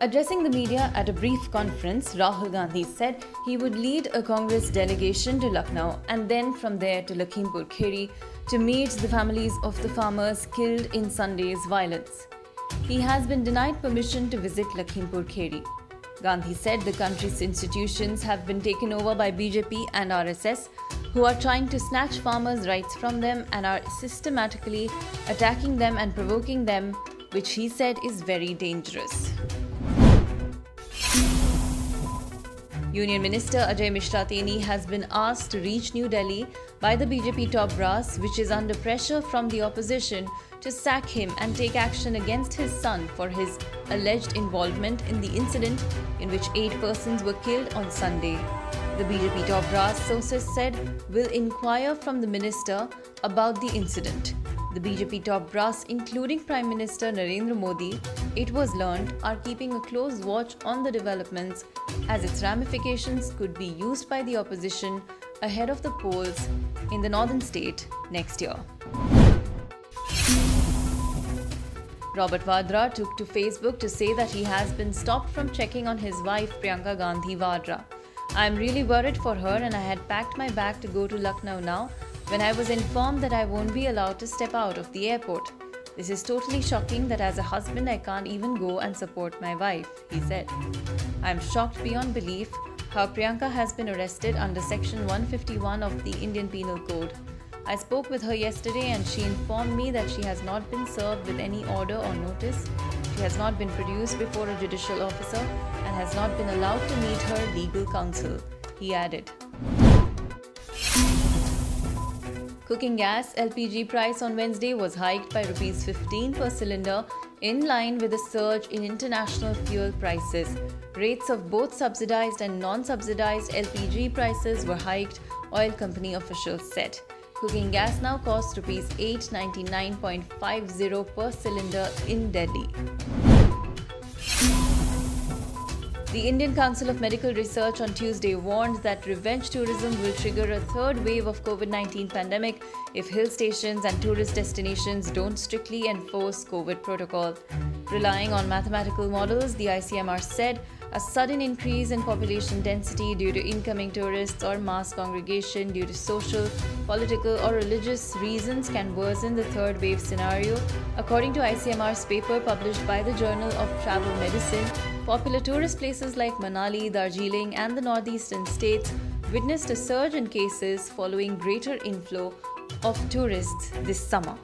Addressing the media at a brief conference, Rahul Gandhi said he would lead a Congress delegation to Lucknow and then from there to Lakhimpur Kheri to meet the families of the farmers killed in Sunday's violence. He has been denied permission to visit Lakhimpur Kheri. Gandhi said the country's institutions have been taken over by BJP and RSS, who are trying to snatch farmers' rights from them and are systematically attacking them and provoking them, which he said is very dangerous. Union Minister Ajay Mishra Teni has been asked to reach New Delhi by the BJP top brass, which is under pressure from the opposition to sack him and take action against his son for his alleged involvement in the incident in which 8 persons were killed on Sunday. The BJP top brass, sources said, will inquire from the minister about the incident. The BJP top brass, including Prime Minister Narendra Modi, it was learned, are keeping a close watch on the developments as its ramifications could be used by the opposition ahead of the polls in the northern state next year. Robert Vadra took to Facebook to say that he has been stopped from checking on his wife Priyanka Gandhi Vadra. I am really worried for her and I had packed my bag to go to Lucknow now when I was informed that I won't be allowed to step out of the airport. This is totally shocking that as a husband I can't even go and support my wife, he said. I am shocked beyond belief how Priyanka has been arrested under Section 151 of the Indian Penal Code. I spoke with her yesterday and she informed me that she has not been served with any order or notice, she has not been produced before a judicial officer and has not been allowed to meet her legal counsel, he added. Cooking gas LPG price on Wednesday was hiked by Rs 15 per cylinder in line with a surge in international fuel prices. Rates of both subsidized and non-subsidized LPG prices were hiked, oil company officials said. Cooking gas now costs Rs 899.50 per cylinder in Delhi. The Indian Council of Medical Research on Tuesday warned that revenge tourism will trigger a third wave of COVID-19 pandemic if hill stations and tourist destinations don't strictly enforce COVID protocol. Relying on mathematical models, the ICMR said a sudden increase in population density due to incoming tourists or mass congregation due to social, political or religious reasons can worsen the third wave scenario. According to ICMR's paper published by the Journal of Travel Medicine, popular tourist places like Manali, Darjeeling and the northeastern states witnessed a surge in cases following greater inflow of tourists this summer.